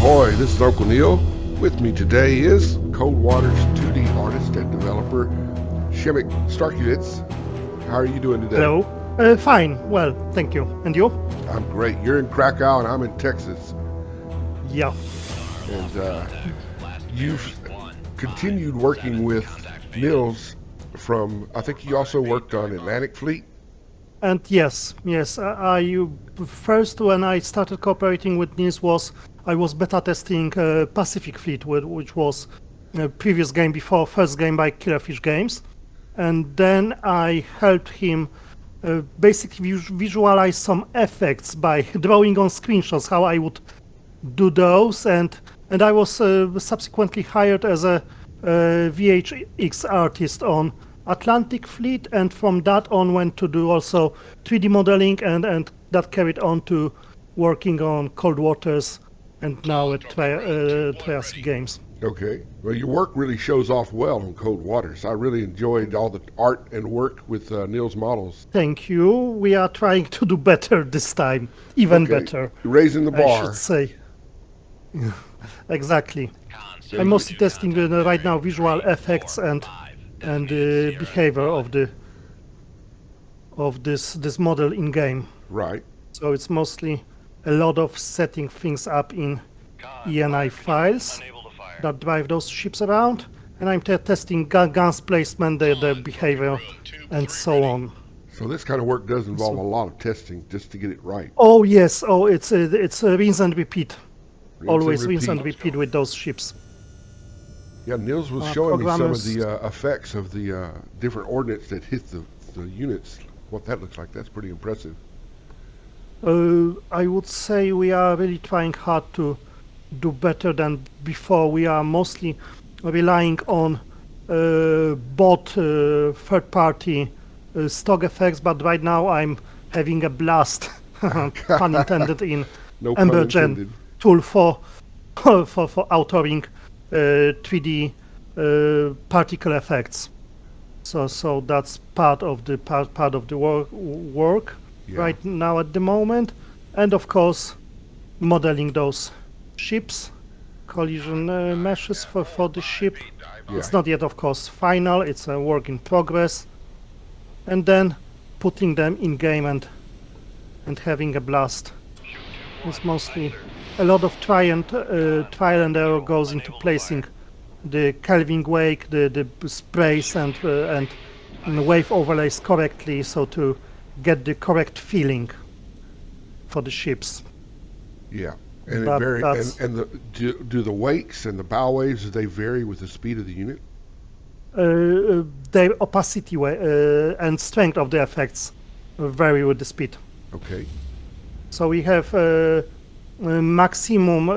Ahoy, this is Uncle Neil. With me today is Cold Water's 2D artist and developer, Przemek Starkiewicz. How are you doing today? Hello. Fine. Well, thank you. And you? I'm great. You're in Krakow and I'm in Texas. Yeah. And you've continued working with Nils from, I think you also worked on Atlantic Fleet? And yes. I first when I started cooperating with Nils I was beta testing Pacific Fleet, which was a previous game before first game by Killerfish Games, and then I helped him basically visualize some effects by drawing on screenshots how I would do those, and I was subsequently hired as a VHX artist on Atlantic Fleet, and from that on went to do also 3D modeling, and that carried on to working on Cold Waters and now at Triassic Games. Okay. Well, your work really shows off well on Cold Waters. I really enjoyed all the art and work with Nils models. Thank you. We are trying to do better this time, even Okay. better, Raising the I bar. should say. Exactly. I'm mostly testing right now visual effects and behavior of this model in game. Right. So it's mostly a lot of setting things up in ENI files that drive those ships around, and I'm testing guns placement, their behavior, and so on. So this kind of work does involve a lot of testing just to get it right. Oh yes, it's a rinse and repeat. Always rinse and repeat. repeat with those ships. Yeah, Nils was showing me some of Programmers. the effects of the different ordnance that hit the units. What that looks like, that's pretty impressive. I would say we are really trying hard to do better than before. We are mostly relying on bought third-party stock effects, but right now I'm having a blast, pun intended, in No pun Embergen intended. tool for authoring 3D particle effects. So that's part of the work Yeah. right now at the moment, and of course modeling those ships, collision meshes for the ship. Yeah. It's not yet, of course, final. It's a work in progress, and then putting them in game and having a blast. It's mostly a lot of trial and error goes into placing the Kelvin wake, the sprays and wave overlays correctly, so to get the correct feeling for the ships. Yeah. And But it vary, that's- and do the wakes and the bow waves, do they vary with the speed of the unit? The opacity and strength of the effects vary with the speed. Okay. So we have maximum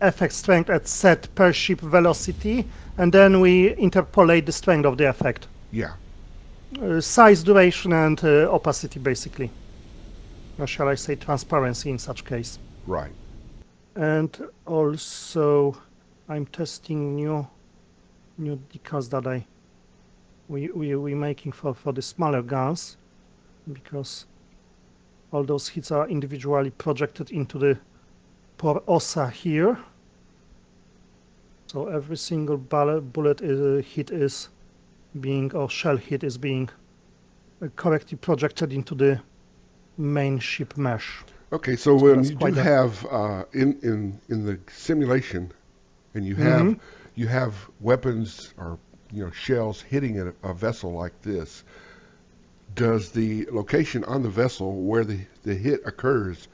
effect strength at set per ship velocity, and then we interpolate the strength of the effect. Yeah. Size, duration, and opacity, basically. Or shall I say transparency in such case. Right. And also, I'm testing new decals that we making for the smaller guns, because all those hits are individually projected into the por osa here. So every single bullet hit is being, or shell hit is being correctly projected into the main ship mesh. Okay. So when that's you do quite a- have in the simulation, and you have weapons or shells hitting a vessel like this, does the location on the vessel where the hit occurs,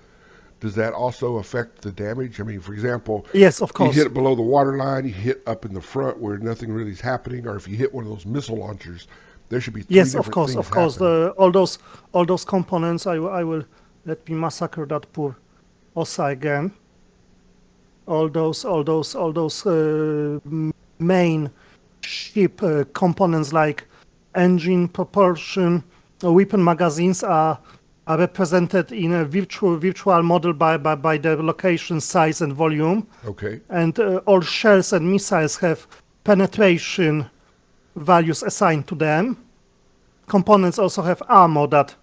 does that also affect the damage? I mean, for example, Yes, of you course. hit it below the waterline, you hit up in the front where nothing really is happening, or if you hit one of those missile launchers, there should be three Yes, different of course, things of course. happening. All those components, I will let me massacre that poor osa again. All those main ship components like engine, propulsion, weapon magazines are represented in a virtual model by their location, size, and volume. Okay. And all shells and missiles have penetration values assigned to them. Components also have armor that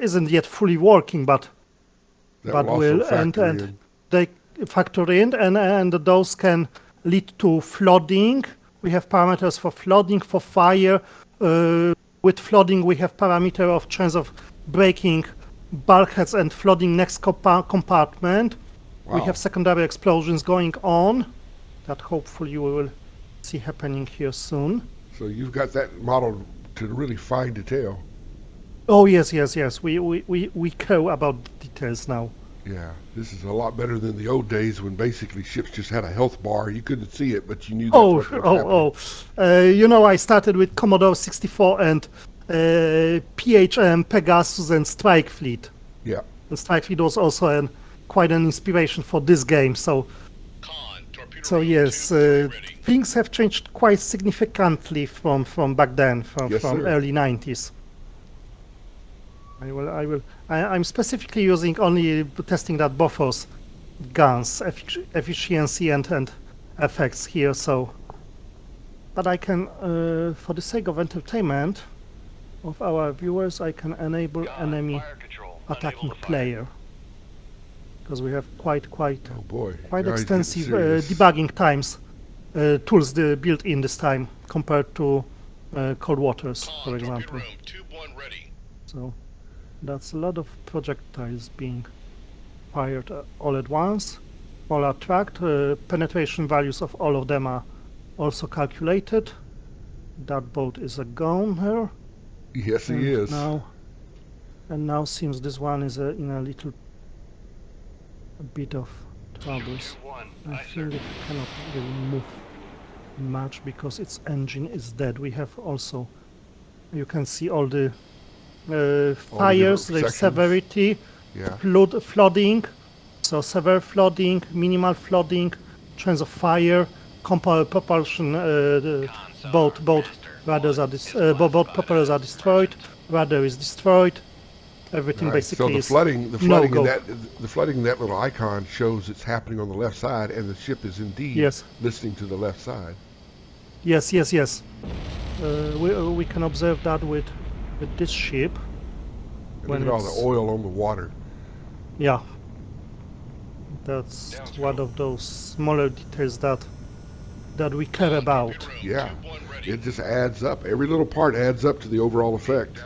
isn't yet fully working, but That will will, also and factor in. they factor in, and those can lead to flooding. We have parameters for flooding, for fire. With flooding, we have parameter of chance of breaking bulkheads and flooding next compartment. Wow. We have secondary explosions going on that hopefully we will see happening here soon. So you've got that modeled to really fine detail. Oh yes. We care about details now. Yeah, this is a lot better than the old days when basically ships just had a health bar. You couldn't see it, but you knew that's what was happening. I started with Commodore 64 and PHM, Pegasus, and Strike Fleet. Yeah. And Strike Fleet was also quite an inspiration for this game. So yes, things have changed quite significantly from back then, from early 90s. I'm specifically using only testing that Bofors guns, efficiency and effects here. So, but I can, for the sake of entertainment of our viewers, I can enable enemy attacking player because we have quite extensive debugging times tools built in this time compared to Cold Waters, for example. So. That's a lot of projectiles being fired all at once, all are tracked. Penetration values of all of them are also calculated. That boat is a goner. Yes, he is. Now seems this one is in a bit of troubles. I think it cannot really move much because its engine is dead. We have also, you can see all the fires, the severity, flooding, so severe flooding, minimal flooding, chance of fire, propulsion, boat propellers are destroyed, rudder is destroyed, everything basically is the flooding in that little icon shows it's happening on the left side, and the ship is indeed listening to the left side. Yes. We can observe that with this ship. Look at all the oil on the water. Yeah. That's one of those smaller details that we care about. Yeah. It just adds up. Every little part adds up to the overall effect.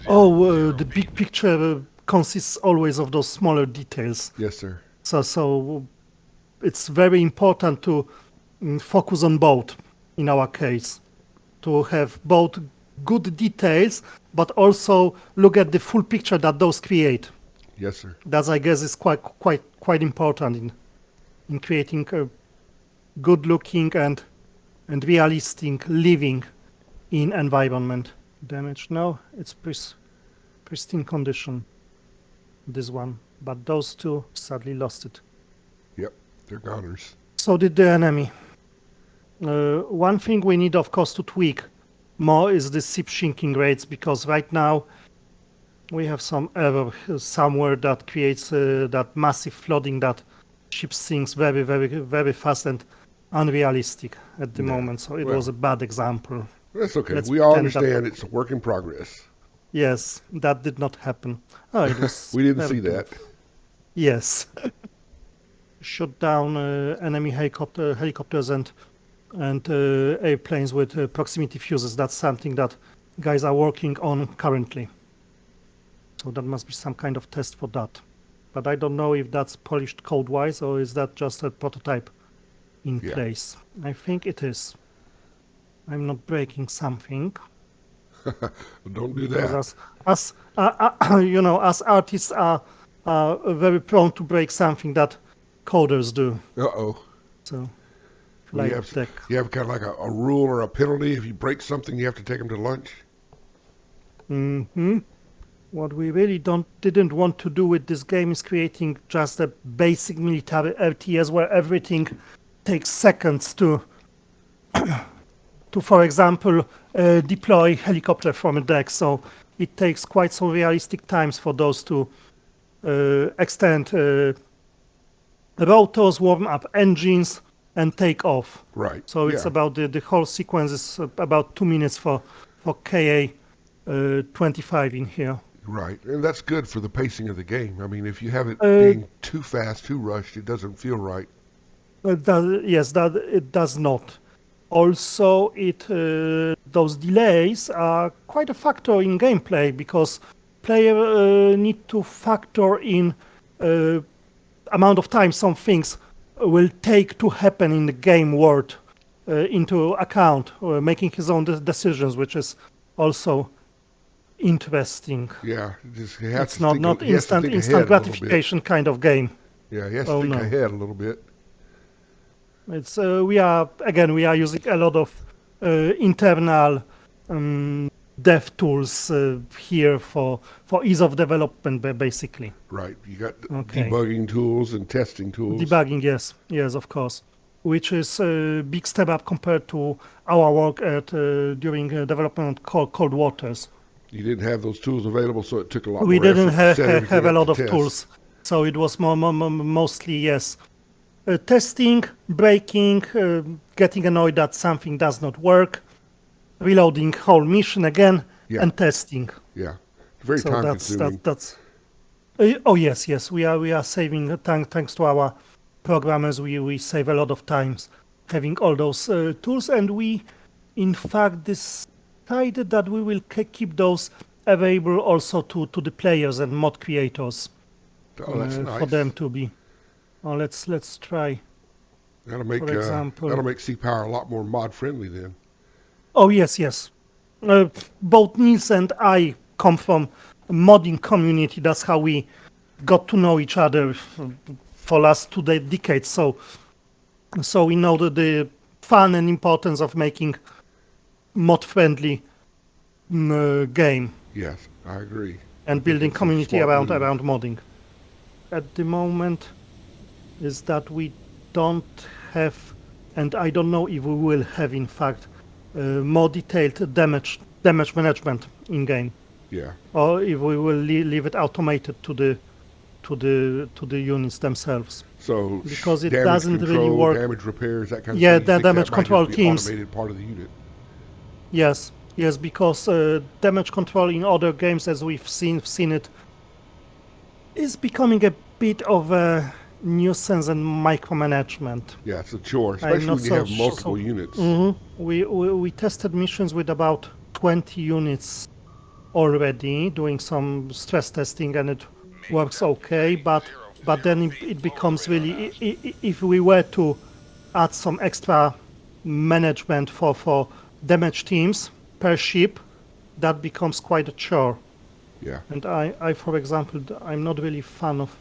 The big picture consists always of those smaller details. Yes, sir. So it's very important to focus on both in our case, to have both good details, but also look at the full picture that those create. Yes, sir. That I guess is quite important in creating a good-looking and realistic living in environment. Damage now it's pristine condition. This one, but those two sadly lost it. Yep, they're goners. So did the enemy. One thing we need, of course, to tweak more is the ship sinking rates, because right now we have some error somewhere that creates that massive flooding that ship sinks very, very, very fast and unrealistic at the moment. So it was a bad example. That's okay. We all understand it's a work in progress. Yes, that did not happen. Oh, it was we didn't see that. Yes. Shot down enemy helicopters and airplanes with proximity fuses. That's something that guys are working on currently. So that must be some kind of test for that. But I don't know if that's polished code-wise or is that just a prototype in place. I think it is. I'm not breaking something. Don't do that. As as artists are very prone to break something that coders do. Uh-oh. So, you have kind of like a rule or a penalty. If you break something, you have to take them to lunch. Mm-hmm. What we really didn't want to do with this game is creating just a basic military RTS where everything takes seconds to for example, deploy helicopter from a deck. So it takes quite some realistic times for those to extend rotors, warm up engines, and take off. Right. So it's about the whole sequence is about 2 minutes for KA 25 in here. Right, and that's good for the pacing of the game. I mean, if you have it Uh, being too fast, too rushed, it doesn't feel right. yes, that it does not. Also, it those delays are quite a factor in gameplay because player need to factor in uh, amount of time some things will take to happen in the game world into account, making his own decisions, which is also interesting. Yeah, just he has It's to not think. not He has to instant think instant ahead a little bit. gratification kind of game. Yeah, he has to Oh think no. ahead a little bit. It's we are using a lot of internal um, dev tools here for ease of development, basically. Right, you got Okay, debugging tools and testing tools. debugging, yes, yes, of course, which is a big step up compared to our work at during development Cold Waters. You didn't have those tools available, so it took a lot We more didn't effort to set have everything a up to lot of test. tools, so it was mostly yes testing, breaking, getting annoyed that something does not work, reloading whole mission again, Yeah, and testing. yeah, very So time that's consuming. that's. Oh yes, yes, we are saving thanks to our programmers. We save a lot of times having all those tools, and we, in fact, decided that we will keep those available also to the players and mod creators Oh, that's for them nice. to be. Oh, let's try, for That'll example. make Sea Power a lot more mod friendly then. Oh yes, yes. Both Nils and I come from a modding community. That's how we got to know each other for last two decades. So we know the fun and importance of making mod-friendly game Yes, I agree. I and think building it's a community smart around move. around modding. At the moment, is that we don't have, and I don't know if we will have, in fact, more detailed damage management in game, Yeah. or if we will leave it automated to the units themselves, So because it damage doesn't really control, work. damage repairs, that kind of Yeah, thing. You the think that damage might just control be teams. automated part of the unit? Yes, yes, because damage control in other games, as we've seen it, is becoming a bit of a nuisance and micromanagement. Yeah, it's a chore, I'm especially not when you have so. multiple units. We tested missions with about 20 units already, doing some stress testing, and it works okay. But then it becomes really, if we were to add some extra management for damage teams per ship, that becomes quite a chore. Yeah. And for example, I'm not really fan of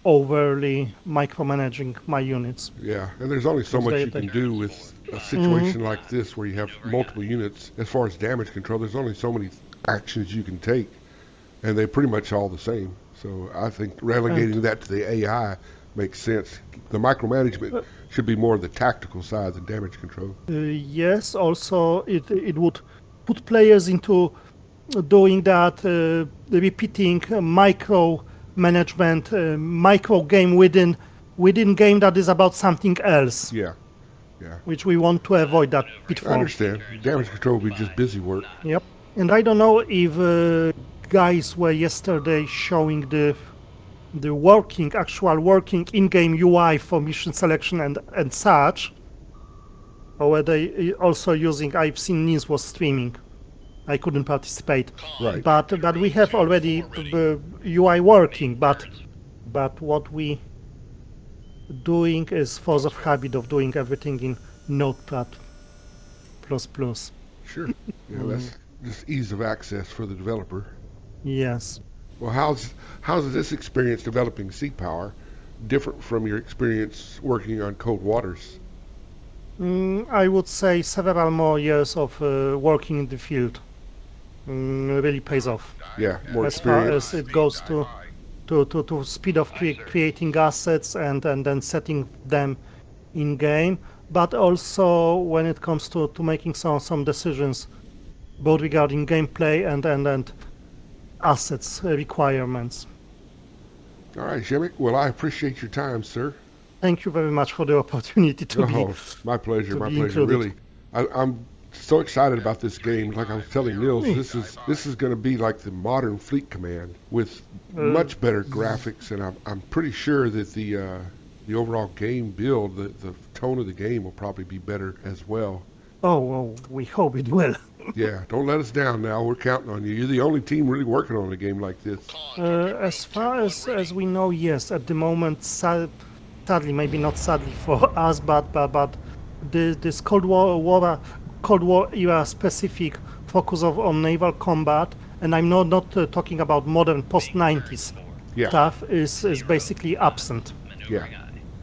overly micromanaging my units. Yeah, and there's only so Because much they, you they can do with a Mhm. situation like this where you have multiple units. As far as damage control, there's only so many actions you can take, and they're pretty much all the same. So I think And relegating that to the AI makes sense. The micromanagement should be more the tactical side than damage control. yes, also it would put players into doing that, repeating micro management, micro game within game that is about something else, Yeah, yeah. which we want to avoid that I pitfall. understand. Damage control would be just busy work. Yep. And I don't know if guys were yesterday showing the actual working in-game UI for mission selection and such, or were they also using? I've seen Nins was streaming. I couldn't participate, Right. but we have already UI working. But what we doing is force of habit of doing everything in Notepad plus plus. Sure. Yeah, that's just ease of access for the developer. Yes. Well, how's this experience developing Sea Power different from your experience working on Cold Waters? I would say several more years of working in the field really pays off Yeah, more as far as experience. it goes to speed of creating assets and then setting them in game, but also when it comes to making some decisions both regarding gameplay and assets requirements. All right, Zemek. Well, I appreciate your time, sir. Thank you very much for the opportunity to be Oh, my pleasure, to my be pleasure. included. Really, I'm so excited about this game. Like I was telling Nils, this is going to be like the modern Fleet Command with much better graphics, and I'm pretty sure that the overall game build, the tone of the game will probably be better as well. Oh, we hope it will. Yeah, don't let us down now. We're counting on you. You're the only team really working on a game like this. As far as we know, yes. At the moment, sadly, maybe not sadly for us, but this Cold War era specific focus on naval combat, and I'm not talking about modern post 90s Yeah, stuff, is basically absent. yeah,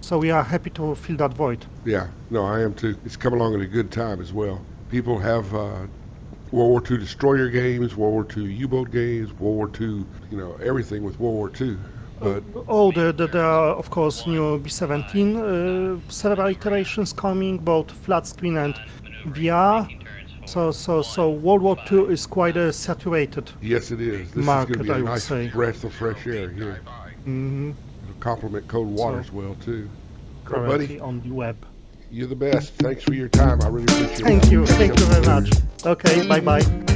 So we are happy to fill that void. yeah. No, I am too. It's come along at a good time as well. People have World War II destroyer games, World War II U-boat games, World War II, everything with World War II. But There are, of course, new B-17, several iterations coming, both flat screen and VR. So World War II is quite a saturated yes, it is. This market, is going to be I a would nice say. breath of fresh air here. Mm-hmm. It'll complement Cold Water So- as well too. Well, Currently buddy, on the web. you're the best. Thanks for your time. I really appreciate it. Thank you very much. Okay, bye bye.